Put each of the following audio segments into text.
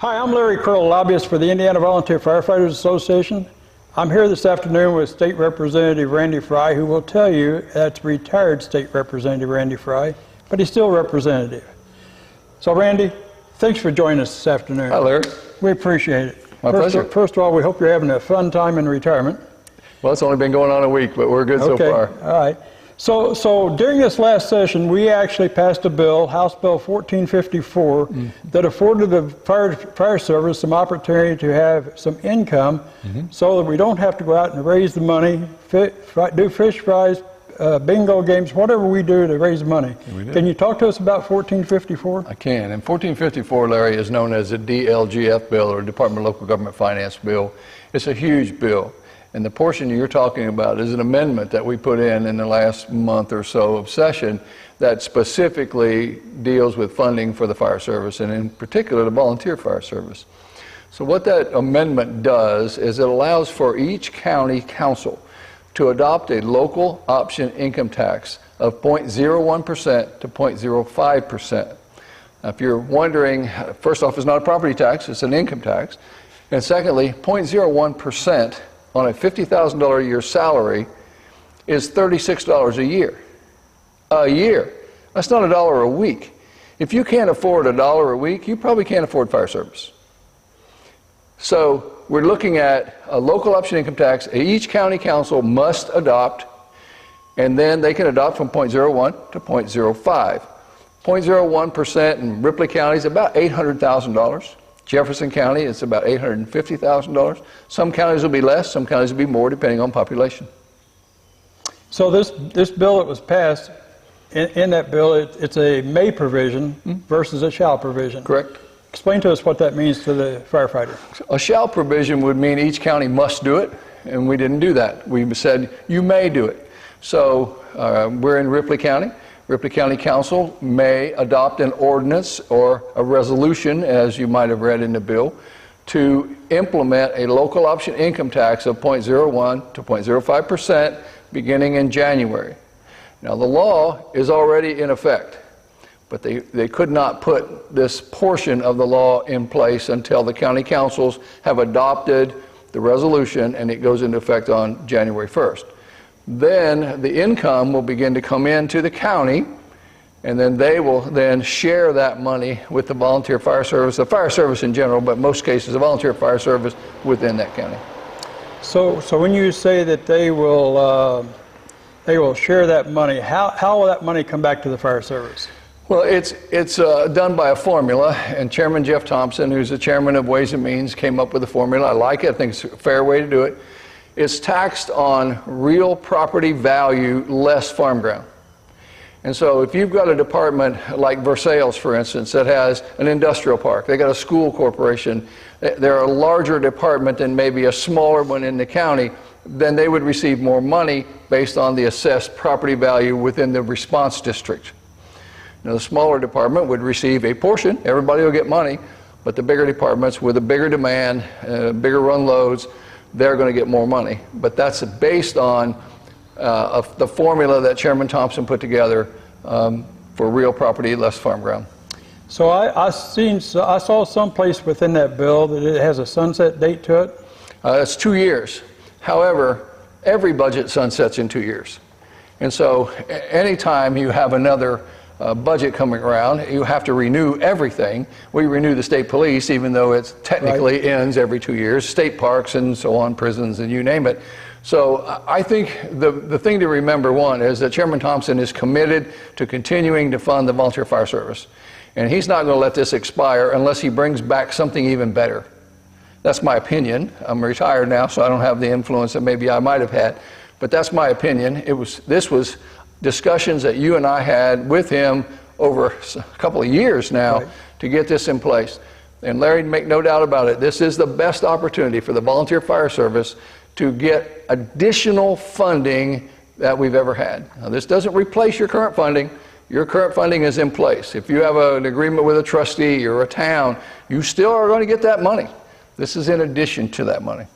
Hi, I'm Larry Curl, lobbyist for the Indiana Volunteer Firefighters Association. I'm here this afternoon with State Representative Randy Fry, who will tell you that's retired State Representative Randy Fry, but he's still representative. So Randy, thanks for joining us this afternoon. Hi, Larry. We appreciate it. My pleasure. First of all, we hope you're having a fun time in retirement. Well, it's only been going on a week, but we're good so far. All right. So during this last session, we actually passed a bill, House Bill 1454, that afforded the fire service some opportunity to have some income so that we don't have to go out and raise the money, do fish fries, bingo games, whatever we do to raise money. Can you talk to us about 1454? I can. And 1454, Larry, is known as a DLGF bill, or Department of Local Government Finance bill. It's a huge bill. And the portion you're talking about is an amendment that we put in the last month or so of session that specifically deals with funding for the fire service, and in particular the volunteer fire service. So what that amendment does is it allows for each county council to adopt a local option income tax of 0.01% to 0.05%. Now, if you're wondering, first off, it's not a property tax, it's an income tax. And secondly, 0.01% on a $50,000 a year salary is $36 a year. A year. That's not $1 a week. If you can't afford $1 a week, you probably can't afford fire service. So we're looking at a local option income tax each county council must adopt, and then they can adopt from 0.01 to 0.05. 0.01% in Ripley County is about $800,000. Jefferson County, it's about $850,000. Some counties will be less, some counties will be more, depending on population. So this bill that was passed, in that bill, it's a may provision versus a shall provision. Correct. Explain to us what that means to the firefighter. A shall provision would mean each county must do it, and we didn't do that. We said you may do it. So we're in Ripley County. Ripley County Council may adopt an ordinance or a resolution, as you might have read in the bill, to implement a local option income tax of 0.01 to 0.05% beginning in January. Now, the law is already in effect, but they could not put this portion of the law in place until the county councils have adopted the resolution, and it goes into effect on January 1st. Then the income will begin to come into the county, and then they will then share that money with the volunteer fire service, the fire service in general, but most cases the volunteer fire service within that county. So when you say that they will share that money, how will that money come back to the fire service? Well, it's done by a formula, and Chairman Jeff Thompson, who's the chairman of Ways and Means, came up with a formula. I like it. I think it's a fair way to do it. It's taxed on real property value less farm ground. And so if you've got a department like Versailles, for instance, that has an industrial park, they got a school corporation, they're a larger department than maybe a smaller one in the county, then they would receive more money based on the assessed property value within the response district. Now, the smaller department would receive a portion, everybody will get money, but the bigger departments with a bigger demand, bigger run loads, they're going to get more money. But that's based on the formula that Chairman Thompson put together for real property, less farm ground. So I saw someplace within that bill that it has a sunset date to it? It's 2 years. However, every budget sunsets in 2 years. And so anytime you have another budget coming around, you have to renew everything. We renew the state police, even though it technically ends every 2 years, state parks and so on, prisons and you name it. So I think the thing to remember, one, is that Chairman Thompson is committed to continuing to fund the volunteer fire service. And he's not going to let this expire unless he brings back something even better. That's my opinion. I'm retired now, so I don't have the influence that maybe I might have had. But that's my opinion. This was discussions that you and I had with him over a couple of years now to get this in place. And Larry, make no doubt about it, this is the best opportunity for the volunteer fire service to get additional funding that we've ever had. Now, this doesn't replace your current funding. Your current funding is in place. If you have an agreement with a trustee or a town, you still are going to get that money. This is in addition to that money.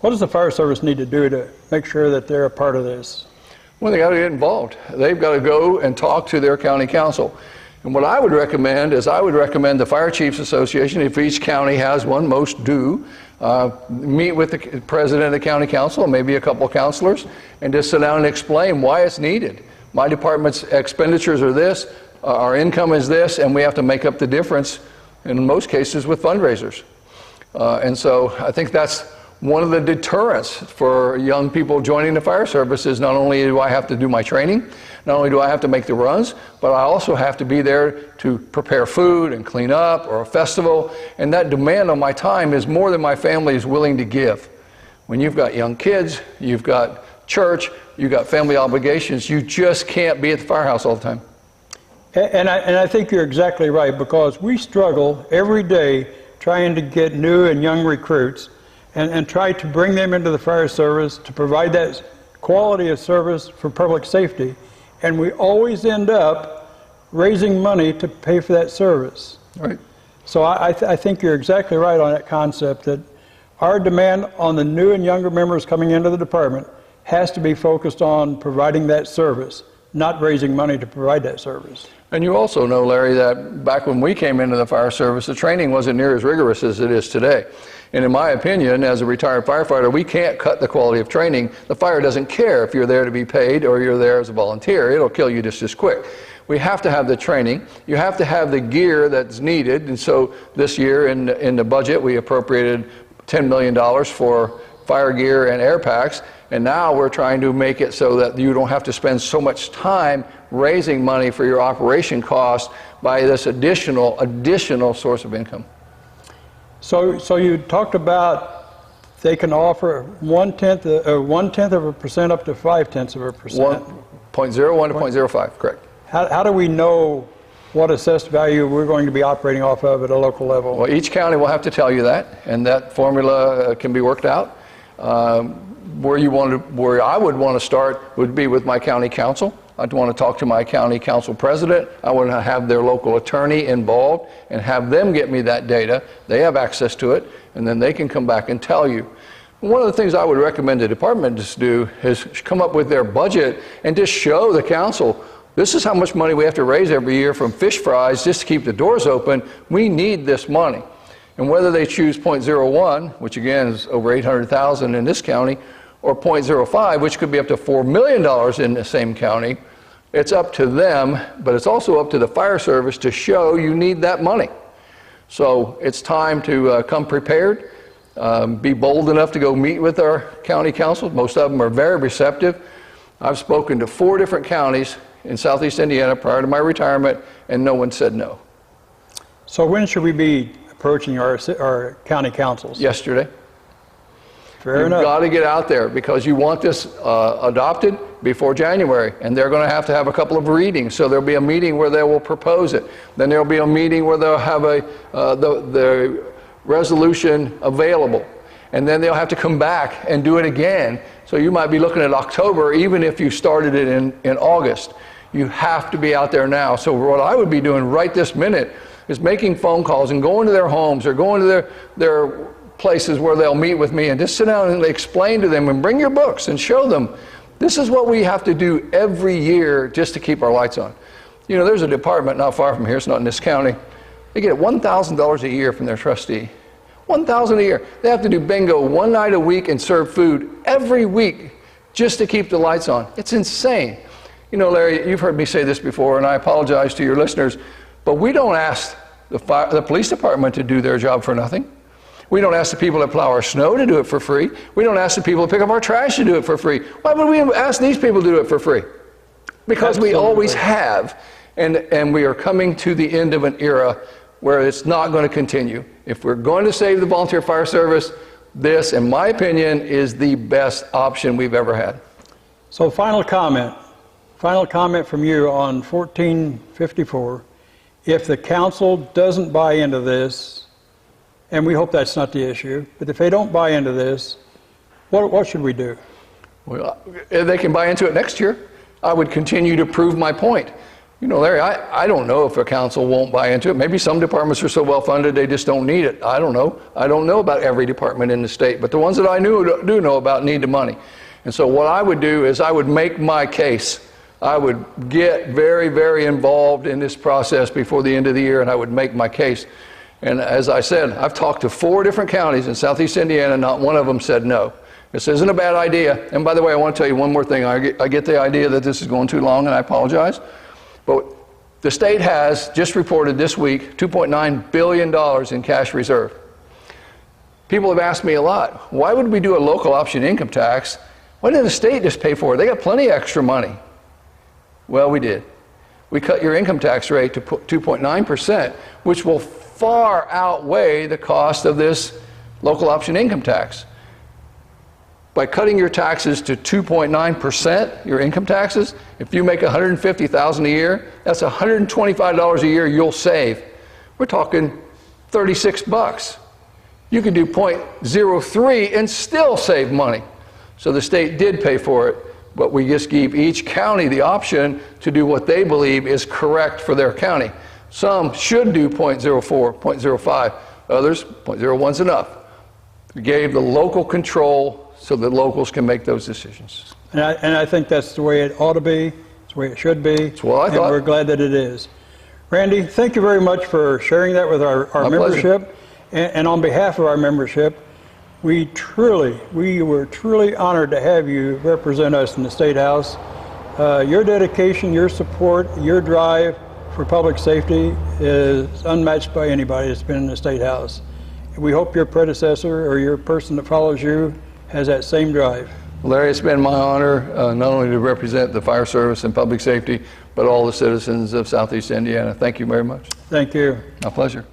What does the fire service need to do to make sure that they're a part of this? Well, they got to get involved. They've got to go and talk to their county council. And what I would recommend is I would recommend the Fire Chiefs Association, if each county has one, most do, meet with the president of the county council and maybe a couple of counselors and just sit down and explain why it's needed. My department's expenditures are this, our income is this, and we have to make up the difference in most cases with fundraisers. And so I think that's one of the deterrents for young people joining the fire service is not only do I have to do my training, not only do I have to make the runs, but I also have to be there to prepare food and clean up or a festival. And that demand on my time is more than my family is willing to give. When you've got young kids, you've got church, you've got family obligations, you just can't be at the firehouse all the time. And I think you're exactly right, because we struggle every day trying to get new and young recruits and try to bring them into the fire service to provide that quality of service for public safety. And we always end up raising money to pay for that service. Right. So I think you're exactly right on that concept, that our demand on the new and younger members coming into the department has to be focused on providing that service, not raising money to provide that service. And you also know, Larry, that back when we came into the fire service, the training wasn't near as rigorous as it is today. And in my opinion, as a retired firefighter, we can't cut the quality of training. The fire doesn't care if you're there to be paid or you're there as a volunteer. It'll kill you just as quick. We have to have the training. You have to have the gear that's needed. And so this year in the budget, we appropriated $10 million for fire gear and air packs. And now we're trying to make it so that you don't have to spend so much time raising money for your operation costs by this additional source of income. So you talked about they can offer 1/10 of a percent up to 0.5% of a percent. 1.01 to 0.05, correct. How do we know what assessed value we're going to be operating off of at a local level? Well, each county will have to tell you that, and that formula can be worked out. Where I would want to start would be with my county council. I'd want to talk to my county council president. I want to have their local attorney involved and have them get me that data. They have access to it, and then they can come back and tell you. One of the things I would recommend the department just do is come up with their budget and just show the council, this is how much money we have to raise every year from fish fries just to keep the doors open. We need this money. And whether they choose 0.01, which again is over $800,000 in this county, or 0.05, which could be up to $4 million in the same county, it's up to them, but it's also up to the fire service to show you need that money. So it's time to come prepared, be bold enough to go meet with our county council. Most of them are very receptive. I've spoken to 4 different counties in Southeast Indiana prior to my retirement, and no one said no. So when should we be approaching our county councils? Yesterday. Fair enough. You've got to get out there because you want this adopted before January, and they're going to have a couple of readings. So there'll be a meeting where they will propose it. Then there'll be a meeting where they'll have the resolution available, and then they'll have to come back and do it again. So you might be looking at October, even if you started it in August. You have to be out there now. So what I would be doing right this minute is making phone calls and going to their homes or going to their places where they'll meet with me and just sit down and explain to them and bring your books and show them this is what we have to do every year just to keep our lights on. You know, there's a department not far from here, it's not in this county. They get $1,000 a year from their trustee. $1,000 a year. They have to do bingo one night a week and serve food every week just to keep the lights on. It's insane. You know, Larry, you've heard me say this before, and I apologize to your listeners, but we don't ask the police department to do their job for nothing. We don't ask the people that plow our snow to do it for free. We don't ask the people to pick up our trash to do it for free. Why would we ask these people to do it for free? Because Absolutely. We always have, and we are coming to the end of an era where it's not going to continue. If we're going to save the volunteer fire service, this, in my opinion, is the best option we've ever had. So final comment from you on 1454. If the council doesn't buy into this, and we hope that's not the issue, but if they don't buy into this, what should we do? Well, they can buy into it next year. I would continue to prove my point. You know, Larry, I don't know if a council won't buy into it. Maybe some departments are so well funded they just don't need it. I don't know. I don't know about every department in the state, but the ones that I do know about need the money. And so what I would do is I would make my case. I would get very, very involved in this process before the end of the year, and I would make my case. And as I said, I've talked to 4 different counties in southeast Indiana, not one of them said no. This isn't a bad idea. And by the way, I want to tell you one more thing. I get the idea that this is going too long, and I apologize. But the state has just reported this week $2.9 billion in cash reserve. People have asked me a lot, why would we do a local option income tax? Why didn't the state just pay for it? They got plenty of extra money. Well, we did. We cut your income tax rate to 2.9%, which will far outweigh the cost of this local option income tax. By cutting your taxes to 2.9%, your income taxes, if you make $150,000 a year, that's $125 a year you'll save. We're talking 36 bucks. You could do 0.03 and still save money. So the state did pay for it, but we just give each county the option to do what they believe is correct for their county. Some should do 0.04, 0.05. Others, 0.01 is enough. We gave the local control so that locals can make those decisions. And I think that's the way it ought to be. It's the way it should be. That's what I thought. And we're glad that it is. Randy, thank you very much for sharing that with our membership. And on behalf of our membership, we were truly honored to have you represent us in the State House. Your dedication, your support, your drive for public safety is unmatched by anybody that's been in the State House. We hope your predecessor or your person that follows you has that same drive. Larry, it's been my honor not only to represent the fire service and public safety, but all the citizens of Southeast Indiana. Thank you very much. Thank you. My pleasure.